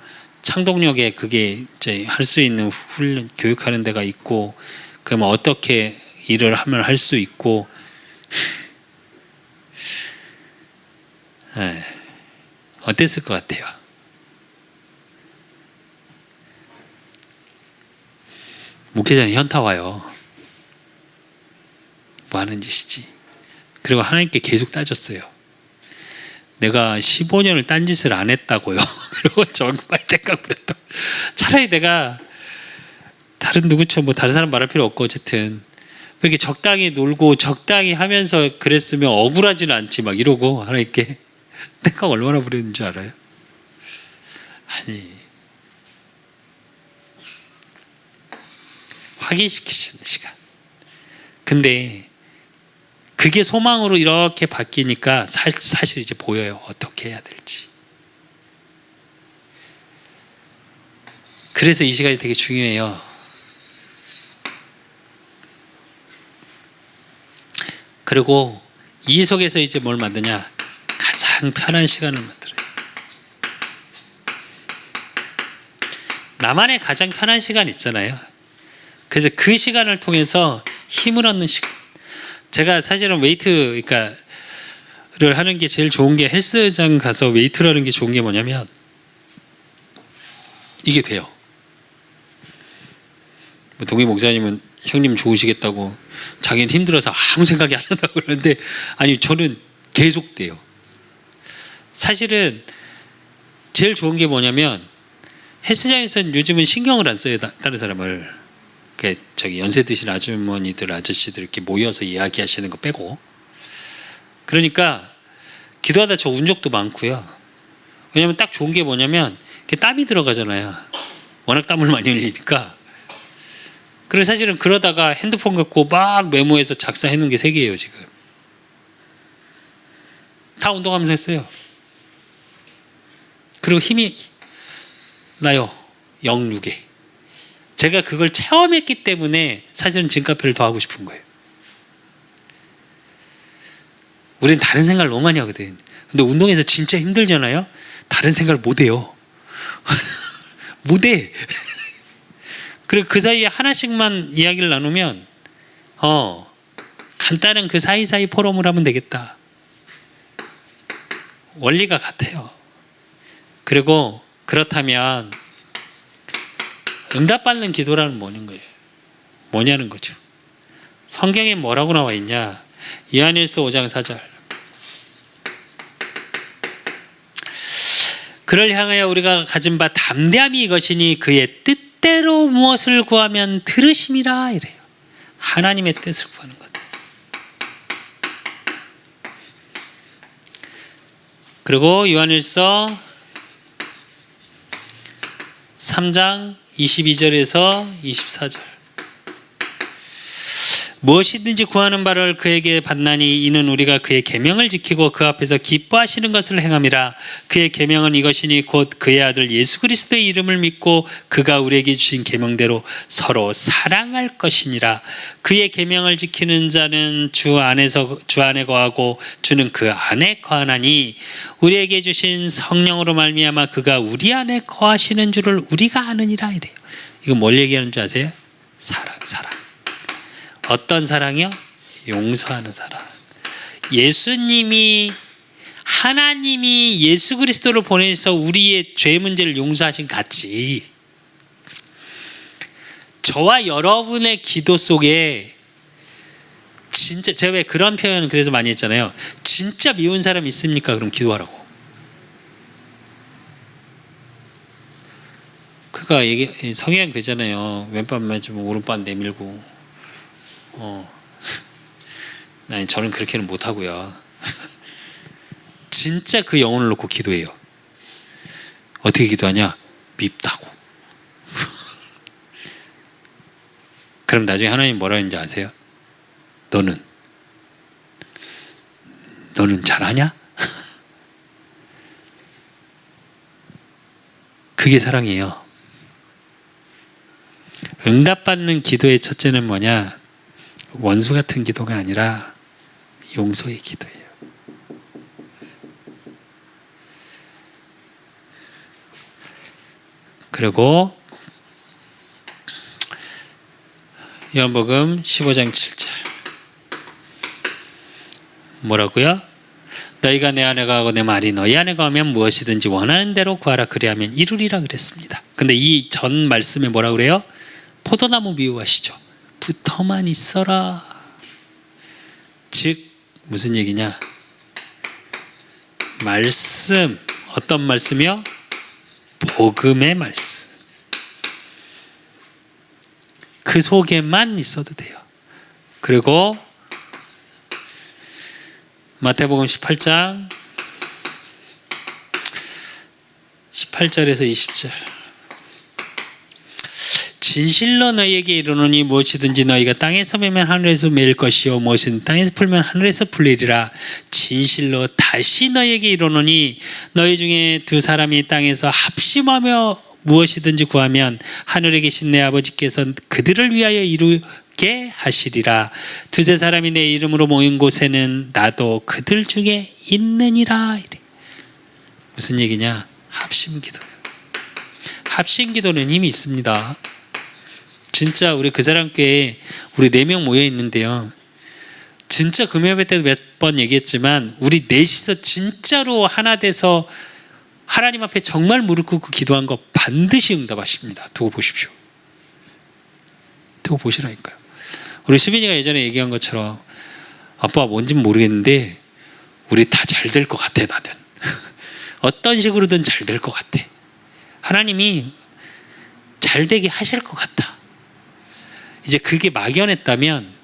창동역에 그게 이제 할 수 있는 훈련 교육하는 데가 있고 그러면 어떻게 일을 하면 할 수 있고 예. 어땠을 것 같아요? 목회자는 현타 와요. 뭐 하는 짓이지? 그리고 하나님께 계속 따졌어요. 내가 15년을 딴짓을 안 했다고요. 그리고 정말 내가 그랬다. 차라리 내가 다른 누구처럼 뭐 다른 사람 말할 필요 없고 어쨌든 그렇게 적당히 놀고 적당히 하면서 그랬으면 억울하지는 않지 막 이러고 하나님께 내가 얼마나 부렸는 줄 알아요? 아니 확인시키시는 시간. 근데 그게 소망으로 이렇게 바뀌니까 사실 이제 보여요. 어떻게 해야 될지. 그래서 이 시간이 되게 중요해요. 그리고 이 속에서 이제 뭘 만드냐? 가장 편한 시간을 만들어요. 나만의 가장 편한 시간 있잖아요. 그래서 그 시간을 통해서 힘을 얻는 시간. 제가 사실은 웨이트, 를 하는 게 제일 좋은 게 헬스장 가서 웨이트를 하는 게 좋은 게 뭐냐면 이게 돼요. 동희 목사님은 형님 좋으시겠다고 자기는 힘들어서 아무 생각이 안 난다고 그러는데 아니 저는 계속 돼요. 사실은 제일 좋은 게 뭐냐면 헬스장에서는 요즘은 신경을 안 써요. 다른 사람을. 저기 연세 드신 아주머니들 아저씨들 이렇게 모여서 이야기하시는 거 빼고. 그러니까 기도하다 저 운 적도 많고요. 왜냐면 딱 좋은 게 뭐냐면 이렇게 땀이 들어가잖아요. 워낙 땀을 많이 흘리니까. 그래서 사실은 그러다가 핸드폰 갖고 막 메모해서 작성해 놓은 게 3개예요 지금. 다 운동하면서 했어요. 그리고 힘이 나요. 0.6에. 제가 그걸 체험했기 때문에 사실은 진카페를 더 하고 싶은 거예요. 우리는 다른 생각을 너무 많이 하거든. 근데 운동해서 진짜 힘들잖아요. 다른 생각을 못 해요. 못 해. 그리고 그 사이에 하나씩만 이야기를 나누면 간단한 그 사이사이 포럼을 하면 되겠다. 원리가 같아요. 그리고 그렇다면 응답받는 기도라는 뭐냐는 거죠. 성경에 뭐라고 나와 있냐? 요한일서 5장 4절. 그를 향하여 우리가 가진 바 담대함이 이것이니 그의 뜻대로 무엇을 구하면 들으심이라 이래요. 하나님의 뜻을 구하는 것. 그리고 요한일서 3장 22절에서 24절. 무엇이든지 구하는 바를 그에게 받나니 이는 우리가 그의 계명을 지키고 그 앞에서 기뻐하시는 것을 행함이라. 그의 계명은 이것이니 곧 그의 아들 예수 그리스도의 이름을 믿고 그가 우리에게 주신 계명대로 서로 사랑할 것이니라. 그의 계명을 지키는 자는 주 안에 거하고 주는 그 안에 거하나니 우리에게 주신 성령으로 말미암아 그가 우리 안에 거하시는 줄을 우리가 아느니라 이래요. 이거 뭘 얘기하는 줄 아세요? 사랑. 어떤 사랑이요? 용서하는 사랑. 하나님이 예수 그리스도를 보내서 우리의 죄 문제를 용서하신 같이 저와 여러분의 기도 속에 진짜 제가 왜 그런 표현을 그래서 많이 했잖아요. 진짜 미운 사람 있습니까? 그럼 기도하라고. 그러니까 성향 그잖아요. 왼밤 맞으면 오른밤 내밀고. 아니 저는 그렇게는 못하고요. 진짜 그 영혼을 놓고 기도해요. 어떻게 기도하냐? 밉다고. 그럼 나중에 하나님 뭐라 했는지 아세요? 너는 잘하냐? 그게 사랑이에요. 응답받는 기도의 첫째는 뭐냐? 원수 같은 기도가 아니라 용서의 기도예요. 그리고 요한복음 15장 7절 뭐라고요? 너희가 내 안에 거하고 내 말이 너희 안에 거하면 무엇이든지 원하는 대로 구하라 그리하면 이루리라 그랬습니다. 근데 이 전 말씀에 뭐라 그래요? 포도나무 비유하시죠. 붙어만 있어라. 즉 무슨 얘기냐? 말씀, 어떤 말씀이요? 복음의 말씀. 그 속에만 있어도 돼요. 그리고 마태복음 18장 18절에서 20절. 진실로 너희에게 이르노니 무엇이든지 너희가 땅에서 매면 하늘에서 매일 것이요 무엇이든 땅에서 풀면 하늘에서 풀리리라. 진실로 다시 너희에게 이르노니 너희 중에 두 사람이 땅에서 합심하며 무엇이든지 구하면 하늘에 계신 내 아버지께서 그들을 위하여 이루게 하시리라. 두세 사람이 내 이름으로 모인 곳에는 나도 그들 중에 있느니라. 무슨 얘기냐? 합심기도. 합심기도는 힘이 있습니다. 진짜 우리 그 사람 교회에 우리 4명 모여 있는데요. 진짜 금요일 때도 몇 번 얘기했지만 우리 넷이서 진짜로 하나 돼서 하나님 앞에 정말 무릎 꿇고 기도한 거 반드시 응답하십니다. 두고 보십시오. 두고 보시라니까요. 우리 수빈이가 예전에 얘기한 것처럼 아빠가 뭔지는 모르겠는데 우리 다 잘 될 것 같아 나는. 어떤 식으로든 잘 될 것 같아. 하나님이 잘 되게 하실 것 같아. 이제 그게 막연했다면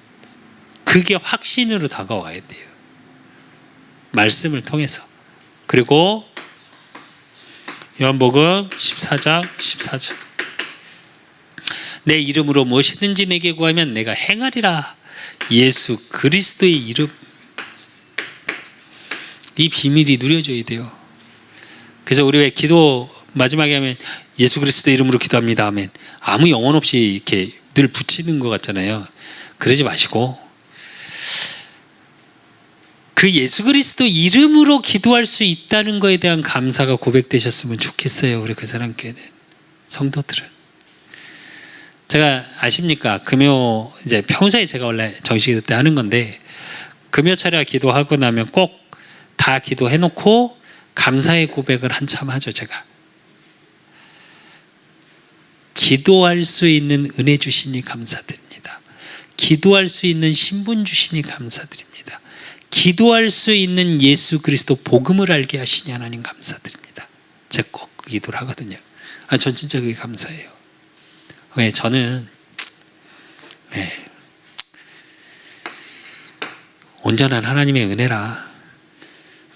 그게 확신으로 다가와야 돼요. 말씀을 통해서. 그리고 요한복음 14장 14절. 내 이름으로 무엇이든지 내게 구하면 내가 행하리라. 예수 그리스도의 이름. 이 비밀이 누려져야 돼요. 그래서 우리 왜 기도 마지막에 하면 예수 그리스도 이름으로 기도합니다 하면 아무 영혼 없이 이렇게 늘 붙이는 것 같잖아요. 그러지 마시고 그 예수 그리스도 이름으로 기도할 수 있다는 것에 대한 감사가 고백되셨으면 좋겠어요. 우리 그 사람 교회는 성도들은. 제가 아십니까? 금요 이제 평소에 제가 원래 정식기도 때 하는 건데 금요 차례 기도하고 나면 꼭 다 기도해놓고 감사의 고백을 한참 하죠. 제가 기도할 수 있는 은혜 주시니 감사드립니다. 기도할 수 있는 신분 주시니 감사드립니다. 기도할 수 있는 예수 그리스도 복음을 알게 하시니 하나님 감사드립니다. 제가 꼭 그 기도를 하거든요. 전 진짜 그게 감사해요. 왜? 저는 온전한 하나님의 은혜라.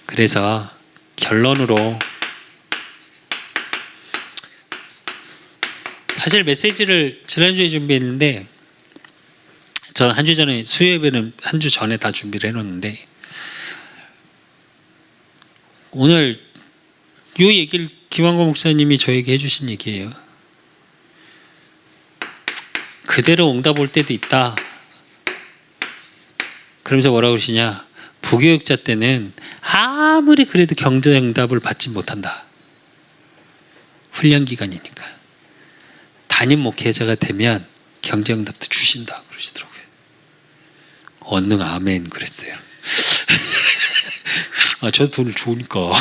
그래서 결론으로 사실 메시지를 지난주에 준비했는데 저 한 주 전에 수요예배는 한 주 전에 다 준비를 해놓는데 오늘 이 얘기를 김환고 목사님이 저에게 해주신 얘기예요. 그대로 응답 올 때도 있다. 그러면서 뭐라고 그러시냐? 부교육자 때는 아무리 그래도 경제 응답을 받지 못한다. 훈련 기간이니까. 담임 목회자가 되면 경제 응답도 주신다 그러시더라고요. 언능 아멘 그랬어요. 저도 돈을 좋으니까.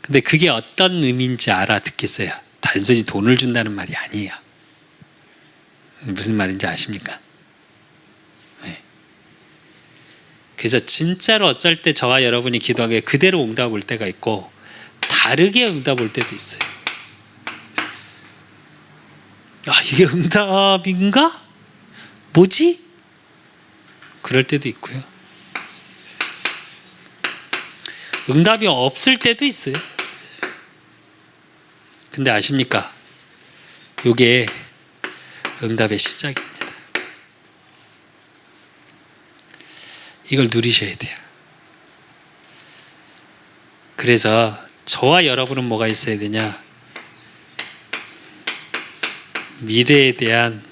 근데 그게 어떤 의미인지 알아듣겠어요. 단순히 돈을 준다는 말이 아니에요. 무슨 말인지 아십니까? 그래서 진짜로 어쩔 때 저와 여러분이 기도하기에 그대로 응답 올 때가 있고 다르게 응답 올 때도 있어요. 이게 응답인가? 뭐지? 그럴 때도 있고요. 응답이 없을 때도 있어요. 근데 아십니까? 이게 응답의 시작입니다. 이걸 누리셔야 돼요. 그래서 저와 여러분은 뭐가 있어야 되냐? 미래에 대한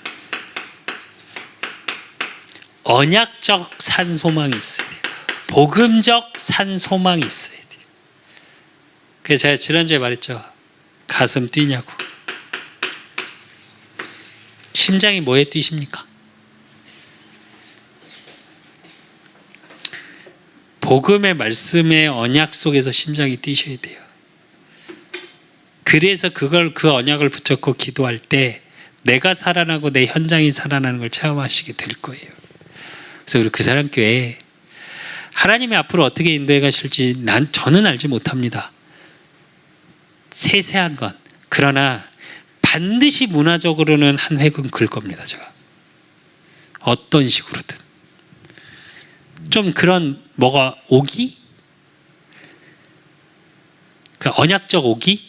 언약적 산소망이 있어야 돼요. 복음적 산소망이 있어야 돼요. 그래서 제가 지난주에 말했죠. 가슴 뛰냐고. 심장이 뭐에 뛰십니까? 복음의 말씀의 언약 속에서 심장이 뛰셔야 돼요. 그래서 그 언약을 붙잡고 기도할 때 내가 살아나고 내 현장이 살아나는 걸 체험하시게 될 거예요. 그래서 우리 그 사람 교회 하나님이 앞으로 어떻게 인도해 가실지 저는 알지 못합니다. 세세한 건. 그러나 반드시 문화적으로는 한 획은 그을 겁니다. 제가 어떤 식으로든 좀 그런 뭐가 오기? 그 언약적 오기?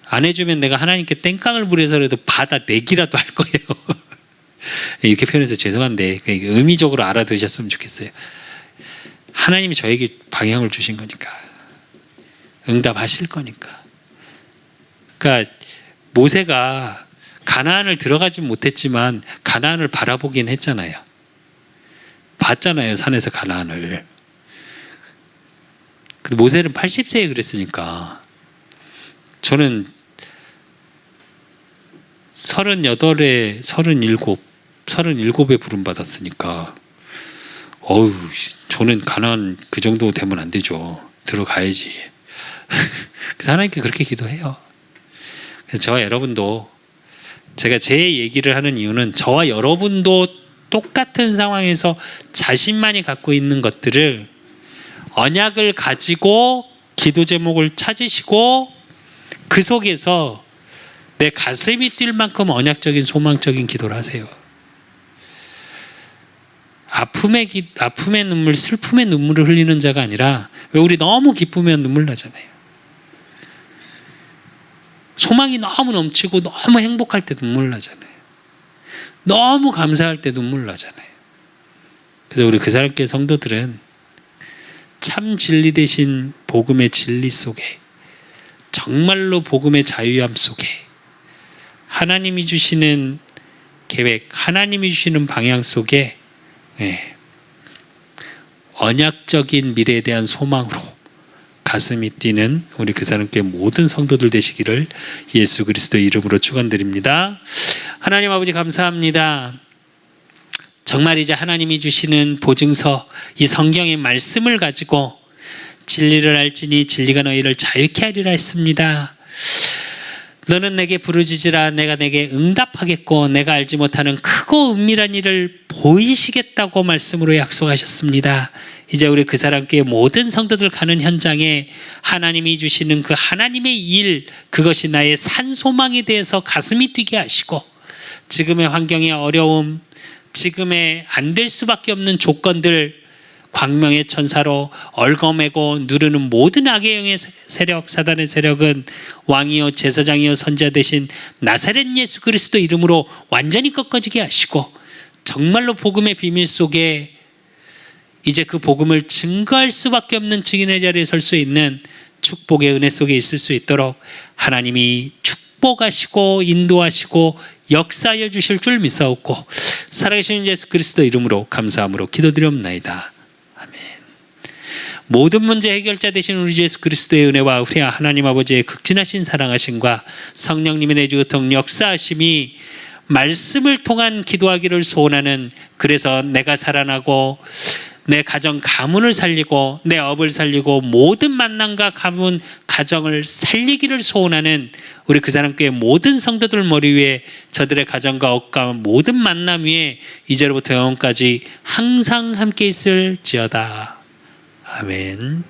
안 해주면 내가 하나님께 땡깡을 부려서라도 받아내기라도 할 거예요. 이렇게 표현해서 죄송한데 의미적으로 알아들으셨으면 좋겠어요. 하나님이 저에게 방향을 주신 거니까 응답하실 거니까. 그러니까 모세가 가나안을 들어가진 못했지만 가나안을 바라보긴 했잖아요. 봤잖아요, 산에서 가나안을. 근데 모세는 80세에 그랬으니까 저는 38에 37에 부름 받았으니까 저는 가나안 그 정도 되면 안 되죠. 들어가야지. 그래서 하나님께 그렇게 기도해요. 그래서 저와 여러분도, 제가 제 얘기를 하는 이유는 저와 여러분도 똑같은 상황에서 자신만이 갖고 있는 것들을 언약을 가지고 기도 제목을 찾으시고 그 속에서 내 가슴이 뛸 만큼 언약적인 소망적인 기도를 하세요. 아픔의 눈물, 슬픔의 눈물을 흘리는 자가 아니라, 왜 우리 너무 기쁘면 눈물 나잖아요. 소망이 너무 넘치고 너무 행복할 때 눈물 나잖아요. 너무 감사할 때 눈물 나잖아요. 그래서 우리 그 사람께 성도들은 참 진리 대신 복음의 진리 속에, 정말로 복음의 자유함 속에, 하나님이 주시는 계획, 하나님이 주시는 방향 속에 언약적인 미래에 대한 소망으로 가슴이 뛰는 우리 그 사람께 모든 성도들 되시기를 예수 그리스도의 이름으로 축원드립니다. 하나님 아버지 감사합니다. 정말 이제 하나님이 주시는 보증서, 이 성경의 말씀을 가지고 진리를 알지니 진리가 너희를 자유케 하리라 했습니다. 너는 내게 부르짖으라 내가 내게 응답하겠고 내가 알지 못하는 크고 은밀한 일을 보이시겠다고 말씀으로 약속하셨습니다. 이제 우리 그 사람께 모든 성도들 가는 현장에 하나님이 주시는 그 하나님의 일, 그것이 나의 산소망에 대해서 가슴이 뛰게 하시고, 지금의 환경의 어려움, 지금의 안 될 수밖에 없는 조건들, 광명의 천사로 얽어매고 누르는 모든 악의 영의 세력, 사단의 세력은 왕이요 제사장이요 선지자 되신 나사렛 예수 그리스도 이름으로 완전히 꺾어지게 하시고, 정말로 복음의 비밀 속에 이제 그 복음을 증거할 수밖에 없는 증인의 자리에 설 수 있는 축복의 은혜 속에 있을 수 있도록 하나님이 축복하시고 인도하시고 역사하여 주실 줄 믿사옵고, 살아계신 예수 그리스도 이름으로 감사함으로 기도드리옵나이다. 아멘. 모든 문제 해결자 되신 우리 주 예수 그리스도의 은혜와 우리 하나님 아버지의 극진하신 사랑하심과 성령님의 내주교통 역사하심이 말씀을 통한 기도하기를 소원하는, 그래서 내가 살아나고 내 가정 가문을 살리고 내 업을 살리고 모든 만남과 가문 가정을 살리기를 소원하는 우리 그 사람교회 모든 성도들 머리 위에, 저들의 가정과 업과 모든 만남 위에 이제로부터 영원까지 항상 함께 있을지어다. 아멘.